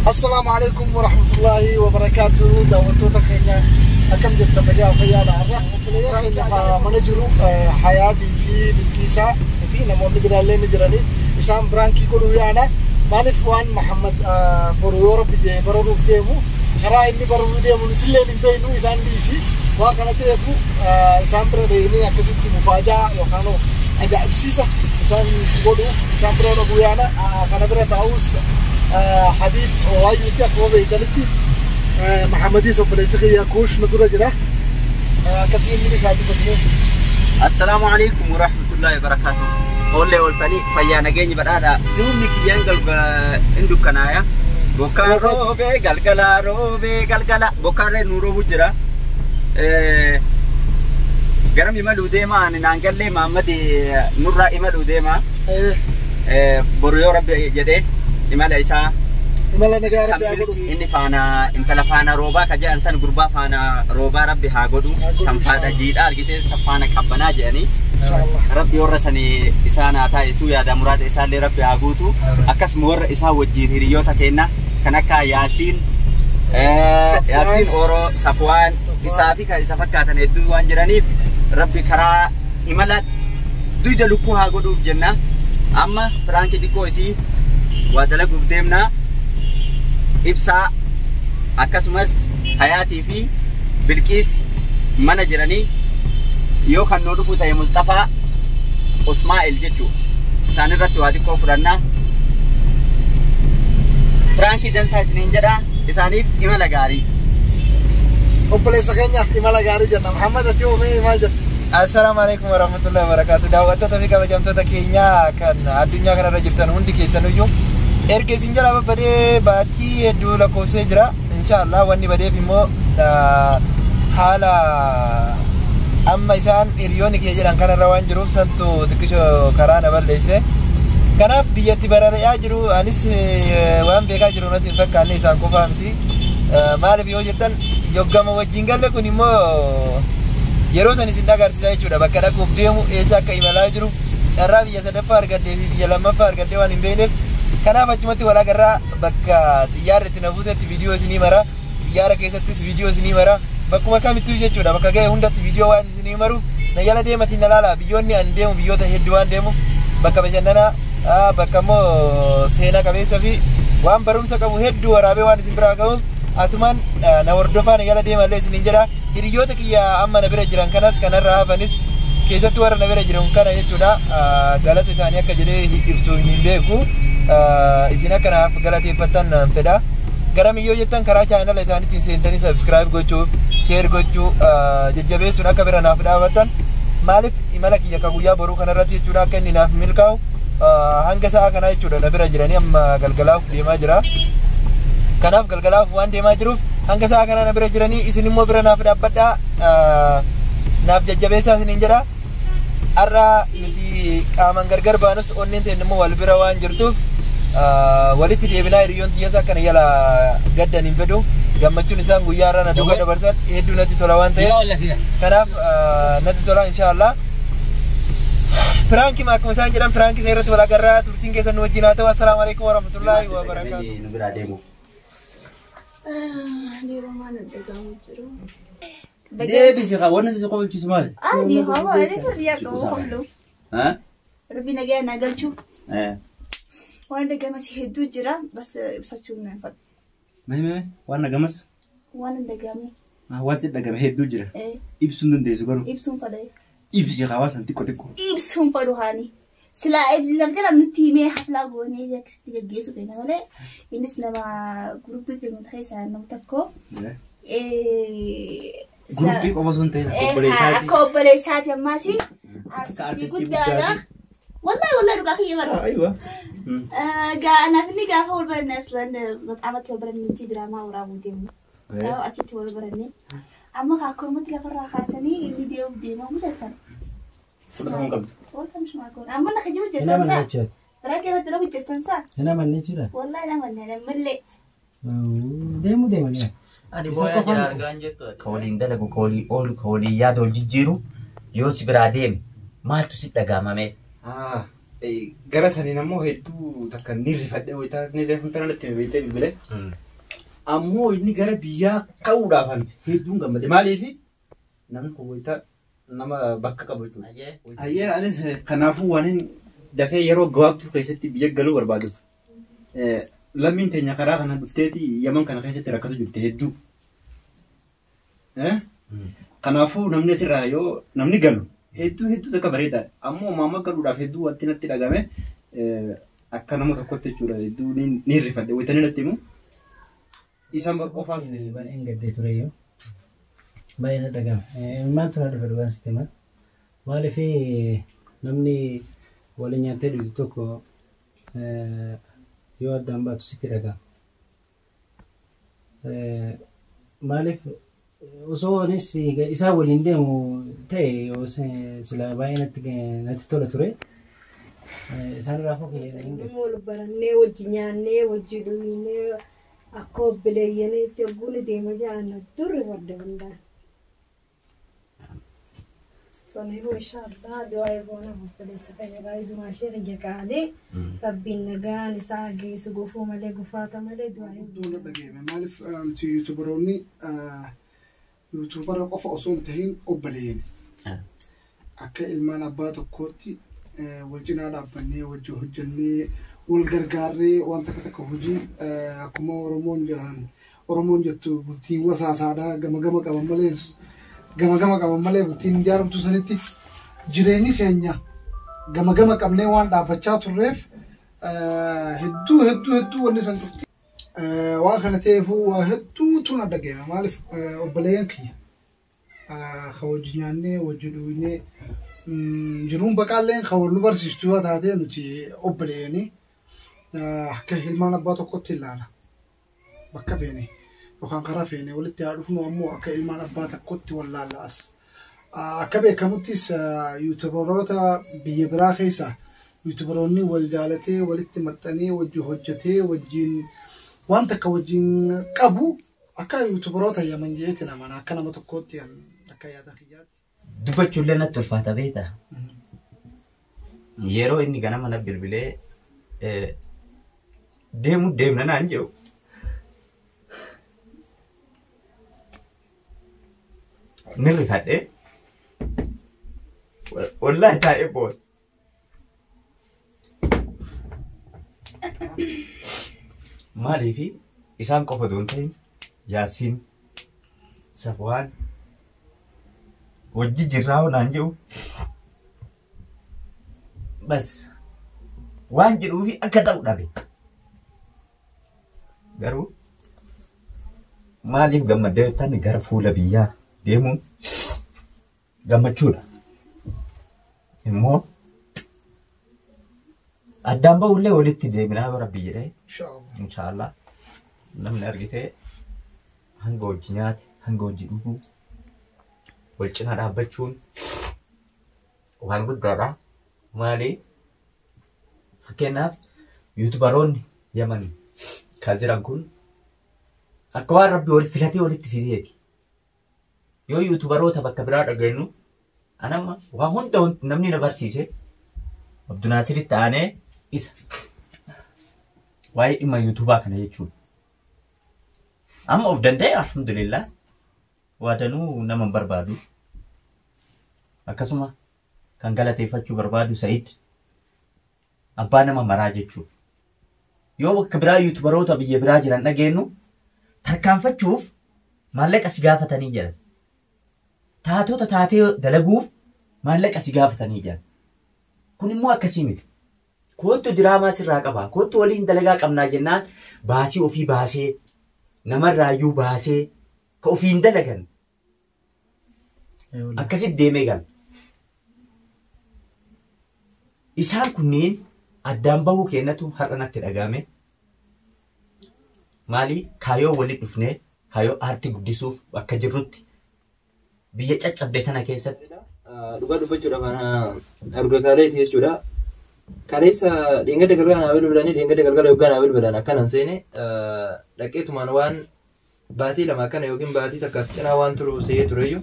السلام عليكم ورحمة الله وبركاته. دعوتو تخينا أكم جبت بجاء خيال عرق منجر حياتي في الكيسة في نمو نجرالي نجرالي إسام برانكي كلو يانا مالف وان محمد برو بيجي برو فيديمو خرا إني برو فيديمو نسلين بينو إسام ليسي وكانت يفو إسام بريني أكسيتي مفاجأة يوكانو أجا إبسيسة إسام كلو إسام برو نبويانا كان برا تاوس حبيب وايوتي أقوى بيتالتي محمدي سوبريسي يا كوش ندور جرا كثير من ساعات بتنو. السلام عليكم ورحمة الله وبركاته. أولي أولتني فيانا جيني بدأ دومي كيانجل عندو كنايا بوكارو بيجالجلا رو بيجالجلا بوكارة نورو بجرا جرام يملو ديما أنا نانجل لي محمدي نورا يملو ديما بريو ربي جدي يملا إسا يملا نجار ربي هاقولو إني فانا إنتلا فانا روبا كجا إنسان غربا فانا روبا ربي هاقولو تم فادا جيدا أرجيت تفانا كابنا جاني إن شاء الله ربي ورسني إسانا تا إسو يا دا مراد إسا اللي ربي هاقوتو أكس مور إسا وجين هريوتا كينا كنكا ياسين ياسين أورو صفوان إسا فيكا إسا فكاتن هدو وانجرانيف ربي كرا إملا دويدا لكو هاقولو بجنة أما فرانكي ديكو إسي ودلقوا في ديمنا إبسا أكسمس حياتي في بالكيس مناجراني يو كان نورفو تاي مصطفى اسماعيل جيتشو سانرت وادي كوفرنا فرانكي دنسا سنينجرا إسانيف إمالا غاري وبلي سكينيا إمالا غاري جنة محمد أتيو مي إمال جت. السلام عليكم ورحمة الله وبركاته. دعوتو تفيك بجمتو تكينيا كان الدنيا كان رجبتان هندي كيسانو جو erge sinjala bade bati hedduu lakkoofsee jira inshallah wanni badeef immoo haala amma isaan hiriyoonni kiyya jedhan kanarra waan jiruuf santu xiqqisho karaa na balleesse kanaaf biyyatti barari'aa jiru anis waan beekaa jiru natti hin fakkaanne isaan qofaa miti maaliif yoo jettan yoggama wajjin galle kun immoo yeroo san isin agarsiisaa jechuudha bakka dhaquuf deemu eessa akka imalaa jiru carraa biyya sadaffaa argadhee fi biyya lammaffaa argadhee waan hin beekneef kanaaf achumatti wal agarraa bakka xiyyaarri itti nafuusetti viidiyoo isinii mara xiyyaara keessattis viidiyoo isinii mara bakkuma kamittuu jechuudha bakka ga'e hundatti viidiyoo waan isinii maru na yala deematiin na laala biyyoonni an deemu biyyoota hedduu waan deemuuf bakka bashannanaa bakka immoo seenaa qabeessa fi waan barumsa qabu hedduu waraabee waan isin biraa ga'uuf asumaan na hordofaa na yala deemallee isiniin jedha hiriyoota kiyya amma na bira jiran kanas kanarraa hafanis keessatti warra na bira jiran kana jechuudha galata isaanii akka jedhee ibsuu hin beeku isina kanaaf galateeffatan fedha garam yoo jettan karaa chaanala isaaniitiin seentanii subscribe gochuuf share gochuu jajjabeessuun akka bira naaf dhaabatan maaliif imala kiyya ka guyyaa boruu kanarratti jechuudha akka inni naaf milkaa'u hanga sa'a kana jechuudha na bira jiranii amma galgalaaf deemaa jira kanaaf galgalaaf waan deemaa jiruuf hanga sa'a kana na bira jiranii isin immoo bira naaf dhaabbadhaa naaf jajjabeessaa isiniin jedha arra nuti qaaman gargar baanus onneen ta'e immoo wal bira waan jirtuuf walitti deebinaa hiriyoon xiyyaasa akkana yala gaddan hin fedhu gammachuun isaan guyyaa irraa na duuba dabarsan hedduu natti tola waan ta'eef kanaaf natti tola inshaallah piraanki akkuma isaan jedhan piraanki isa irratti wal agarraa turtiin keessan nu wajjin haa ta'u assalaamu alaikum warahmatullaahi wabarakaatuh. دي بيجي وانا سيقول شو اسمه دي هو عليك الرياض كله ها ربنا جاي نقل شو ايه وانا جامس هدو جرا بس بساتشو نفط ما وانا جامس وانا دجامي واسد دجام هدو جرا ايه يبسون دندي سكرو يبسون فداي يبسي خواص انتي كتكو يبسون فدو هاني سلا لما جرا نتيمي حفلا غوني ذاك تيجيسو بينا ولا الناس نما جروب تيجي تخيس عن نمتكو جروبي كوماسون تين كوبلي ساعات يا ماشي أرتستي قدانا والله رقاقية مرة أيوة أنا فيني قاعد أقول برا أصلاً عملت برا نتي دراما ورابو ديم أو أشيت ولا برا أما خاكر متلا فرا خاتني اللي ديوم دينا ومدتر فلتهم قبل والله مش معقول أما أنا خجيب جدا سا راكي هذا لو جدا سا هنا من نيجي والله لا من لي ديمو يعني أنا بويا جرار غانجت كولين دلقو كولي أول كولي يادول جيرو يوسف برادين ما تسيت دعامة مي gara saniin ammoo hedduu takka ni rifadhe wayitaa ni reefuu tana natti beektee bilbilee. Ammoo inni gara biyyaa ka'uudhaafan hedduun gammade maaliif namni kun wayitaa nama bakka qabu jechuudha. Ayyee anis kanaafuu waan dafee yeroo gabaabtuu keessatti biyya galuu barbaadu. Lammiin teenya karaa kana dhufteeti Yaman kana keessatti rakkatu jirti hedduu. Kanaafuu namni asirraa yoo namni galu hedduu takka bareedaadha. Ammoo maama galuudhaaf hedduu wanti natti dhagame akka nama tokkotti jechuudha. Hedduu ni rifadhe wayitanii natti himu. Isaan qofaas baay'een gaddee ture yoo baay'ee na dhagame. Maaltu na dhufe dhugaan sitti himan? Maaliif namni waliin nyaattee dhugdu tokko yoo addaan baatu sitti dhagama. Maaliif osoo anis isaa waliin deemu ta'e yoo sila baay'ee natti tola ture. Isaan raafuu kiyya hin galu. Wal barannee wajji nyaannee wajji dhugnee akka obboleeyyaniitti ogguun deema jaanna turre wadda hundaan. Saniifuu inshaallah du'aa eegoon obboleessa fayyadaa idumaa ishee riyya qaadee rabbiin nagaan isaa geessu gufuu malee gufaata malee du'aa eegoon. Duuna dhageeme maaliif nuti yuutubaroonni yuutubara qofa osoo hin tahin obboleeyyan. Akka ilmaan abbaa tokkootti wal cinaa dhaabbannee wajji hojjannee wal gargaarree waan takka hojii akkuma Oromoon jettu bultiin wasaasaadhaa gama qaban malee bultiin ijaaramtu sanitti jireenyi keenya gama qabnee waan dhaabbachaa turreef hedduu wanni san dhufti. Waan kana ta'eefuu waa hedduutu na dhageeme maaliif obboleeyyan kiyya ka wajji nyaannee wajji dhugnee jiruun baqaalleen ka wal nu barsiistu yoo taate nuti obboleeyyanii akka ilmaan abbaa tokkotti ilaala bakka feene yookaan karaa feene walitti haa dhufnu ammoo akka ilmaan abbaa tokkotti wal laalaas akka beekamuttis yuutubaroota biyya biraa keessa yuutubaroonni wal jaalatee walitti maxxanee wajji hojjetee wajjiin waan takka wajjiin qabu akka yuutubaroota Yaman jeetti namana akka nama tokkotti akka yaada kiyyaatti. Dubbachuullee natti ulfaata beektaa. Yeroo inni ganama na bilbilee deemna naan jedhu. Ni rifadhee wallaahi taa'ee booda. Maaliifi isaan qofa doon ta'in Yaasiin Safwaan wajji jirraa naan jedhu bas waan jedhuufi akka ta'u dhabe. Garuu maaliif gammaddee tan gara fuula biyyaa deemuun gammachuudha. Immoo addaan ba'ullee walitti deebinaa bara biyyee inshaallah namni argitee hanga wajji nyaate hanga wajji dhuguu wal cinaa dhaabbachuun waan guddaadha. Maali fakkeenyaaf yuutubaroonni Yaman kan jiran kun akka waan rabbi wal filatee walitti fideeti. Yoo yuutubaroota bakka biraa dhageenyu anamma waan hunda namni na barsiise Abdunaasiritti aanee isa waa'ee dhimma yuutubaa kana jechuudha. Amma of danda'e alhamdulillah waadanuu nama barbaadu akkasuma kan galateeffachuu barbaadu Sa'iid abbaa nama maraa jechuudha. Yoo bakka biraa yuutubaroota biyya biraa jiran dhageenyu tarkaanfachuuf maallaqa si gaafatanii jiran. Taatota taatee dalaguuf maallaqa si gaafatanii jiran. Kun immoo akkasii miti. Kootu diraamaa sirraa qaba. Kootu waliin dalagaa qabnaa jennaan baasii ofii baasee namarraayyuu baasee ka ofiin dalagan akkasitti deemee gala. Isaan kunneen addaan bahuu kennatu har'a natti dhagahame. Maali kaayoo walitti dhufnee kaayoo aartii guddisuuf akka jirrutti biyya caccabdee tana keessatti dhugaa dubbachuudha kana argataalee jechuudha. Kaleessa dhingada galgala bilbilanii dhingada galgala yookaan bilbilan akkanan seene dhaqeetumaan waan baatii lama akkana yookiin baatii takkaaf cinaa waan turu se'ee tureyyuu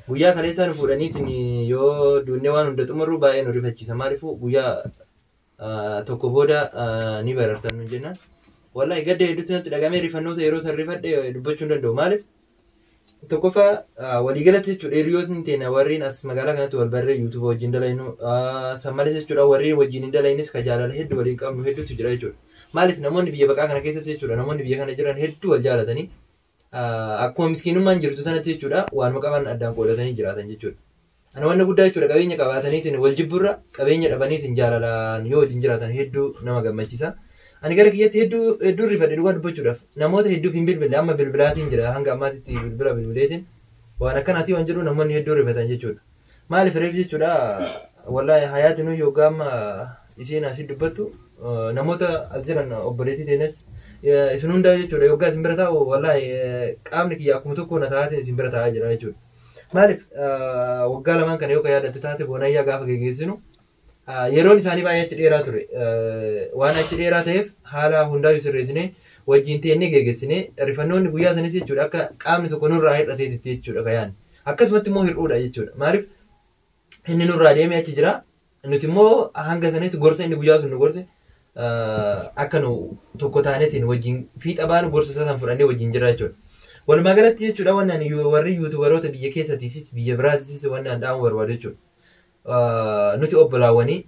guyyaa kaleessaan fuudhaniitiin yoo duunnee waan hunda xumurru baay'ee nu rifachiisa. Maaliifuu guyyaa tokko booda ni barartan nun jennaan. Wallahi gadda hedduutti natti dhagamee rifannoota yeroo san rifadhe dubbachuu hin danda'u. Maaliif tokkoffaa waliigalatti jechuudha hiriyootni teenya warreen as magaalaa kanatti wal barree yuutuuba wajjin dalaynu san malees jechuudha warreen wajjin hin dalaynis ka jaalala hedduu waliin qabnu hedduutu jira jechuudha. Maaliif namoonni biyya baqaa kana keessatti jechuudha namoonni biyya kana jiran hedduu wal jaalatanii akkuma miskiinummaan jirtu sanatti jechuudha waanuma qaban addaan qoodatanii jiraatan jechuudha. Ana wanna guddaa jechuudha qabeenya qabaataniitiin wal jibburra qabeenya dhabaniitiin jaalalaan yoo wajjin jiraatan hedduu nama gammachiisa. Ani gara kiyyatti hedduu rifadhe dhugaa dubbachuudhaaf namoota hedduuf hin bilbille amma bilbilaatiin jira hanga ammaatitti bilbileetiin waan akkanaatii waan jedhu namoonni hedduu rifatan jechuudha. Maaliif reef jechuudha wallahi hayaati nu yookaan amma isiin asii dubbattu namoota as jiran obboleettii teenyas isin hundaa jechuudha yookaan isin bira taa'u wallahi qaamni kiyya akkuma tokko na taa'atiin isin bira taa'aa jira jechuudha. Maaliif waggaa lamaan kana yookaan yaadattu taate boonayyaa gaafa geggeessinu yeroon isaanii baay'ee achi dheeraa ture waan achi dheeraa ta'eef haala hundaa sirreessinee wajjin teennee geggeessinee rifannoonni guyyaa sanis jechuudha akka qaamni tokko nurraa hir'ateetti jechuudha kayaan akkasumatti immoo hir'uudha jechuudha maaliif inni nurraa deemee achi jira nuti immoo hanga sanis gorsa inni guyyaa sun nu gorse akka nu tokko taanetiin wajjin fiixa baanu gorsa san fudhannee wajjin jira jechuudha. Walumaa galatti jechuudha waan warri yuutubaroota biyya keessatiifis biyya biraatis waan dhaamu barbaadu jechuudha. Nuti obbolaawwanii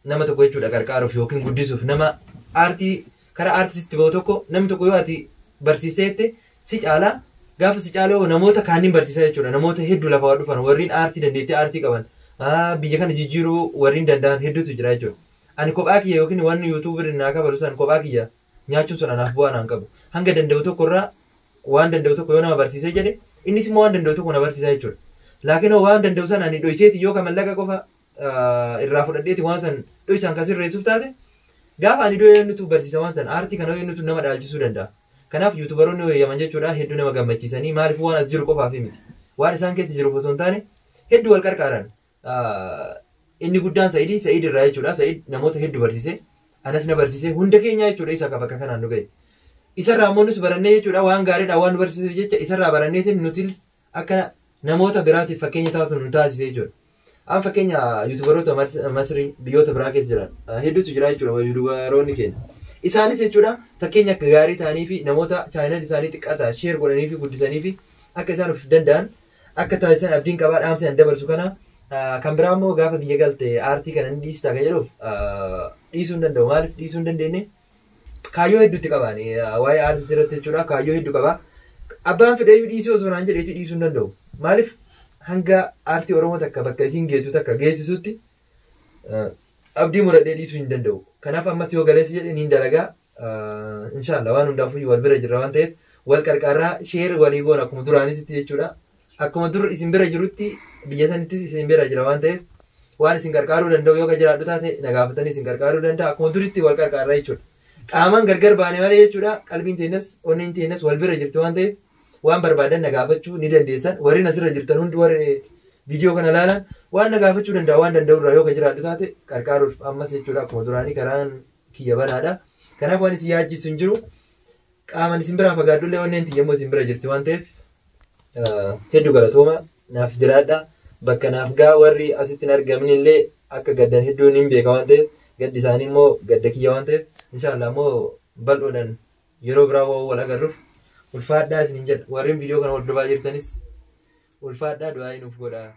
nama tokko jechuudha qarqaaruuf yookiin guddisuuf nama aartii karaa aartistitti bahu tokko namni tokko yoo ati barsiiseette si caalaa gaafa si caalaa namoota kaaniin barsiisaa jechuudha namoota hedduu lafa waa dhufan warreen aartii dandeettii aartii qaban biyya kana jijjiiruu warreen danda'an hedduutu jira jechuudha. Ani kophaa kiyya yookiin waan yuutuubiin naa kabalu san kophaa kiyya nyaachuun sun anaaf bu'aa naan qabu hanga danda'u tokkorraa waan danda'u tokko yoo nama barsiisee jedhe innis immoo waan danda'u tokko na barsiisaa jechuudha. Laakiin waan danda'u san ani dhoyseeti yoo kamallaqa qofa irraa fudhadheeti waan san dhoysaan kan sirreessuuf taate gaafa ani dhoyee nutu barsiisa waan san aartii kana nutu nama dhaalchisuu danda'a. Kanaaf yuutubaroonni wayyaman jechuudha hedduu nama gammachiisanii maaliif waan as jiru qofaaf miti. Waan isaan keessa jiru osoo hin taane hedduu wal qarqaaran. Inni guddaan Sa'iid irraa jechuudha. Sa'iid namoota hedduu barsiise. Anas na barsiise hunda keenya jechuudha isa akka bakka kanaan nu ga'e. Isarraa ammoo nus barannee jechuudha waan gaariidha waan nu barsiiseef jecha isarraa baranneetiin nuti akka namoota biraatiif fakkeenya taatu nu taasise jechuudha. Amma fakkeenya yuutubaroota Masrii biyyoota biraa keessa jiran hedduutu jira jechuudha yuutubaroonni keenya. Isaanis jechuudha fakkeenya akka gaarii ta'anii fi namoota chaayinal isaanii xiqqaata sheer godhanii fi guddisanii fi akka isaan of danda'an akka taasisan abdiin qabaa dhaamsan dabarsu kana kan biraa immoo gaafa biyya galte aartii kana ni dhiistaa kan jedhuuf dhiisuu hin danda'u. Maaliif dhiisuu hin dandeenye? Kaayyoo hedduutti qabaan waa'ee aartii irratti jechuudha kaayyoo hedduu qabaa. Abbaan fedhee dhiisuu osoo naan jedheeti dhiisuu hin danda'u. Maaliif hanga aartii Oromoo takka bakka isiin geetu takka geessisutti abdii muradhee dhiisuu hin danda'u. Kanaaf ammas yoo galeessi jedhe niin dalagaa inshallah waan hundaafuu wal bira jirra waan ta'eef wal qarqarraa sheer walii goon akkuma duraanitti jechuudha. Akkuma dur isin bira jirutti biyya sanittis isin bira jira waan ta'eef waan isin qarqaaruu danda'u yoo jiraadhu taate nagaafatanii isin qarqaaruu danda'a akkuma duritti wal qarqarraa jechuudha. Qaamaan gargar baane malee jechuudha qalbiin teenyas onneen teenyas wal bira jirti waan ta'eef waan barbaadan nagaafachuu ni dandeessan warri asirra jirtan hundi warri viidiyoo kana ilaalan waan nagaafachuu danda'a waan danda'u irraa yoo jiraadhu taate qarqaaruuf ammas jechuudha akkuma duraanii karaan kiyya banaadha. Kanaaf waan isin yaachisu hin jiru qaamaan isin biraa fagaadullee onneen tiyyammoo isin bira jirti waan ta'eef hedduu galatooma naaf jiraadha. Bakka naaf gaa warri asitti hin argamnillee akka gaddan hedduun hin beeka waan ta'eef gaddi isaanii immoo gadda kiyya waan ta'eef inshallah immoo bal'oodhaan yeroo biraa wal agarruuf ulfaadhaa isin jedha warreen viidiyoo kana hordofaa jirtanis ulfaadhaa du'aa nuuf godhaa.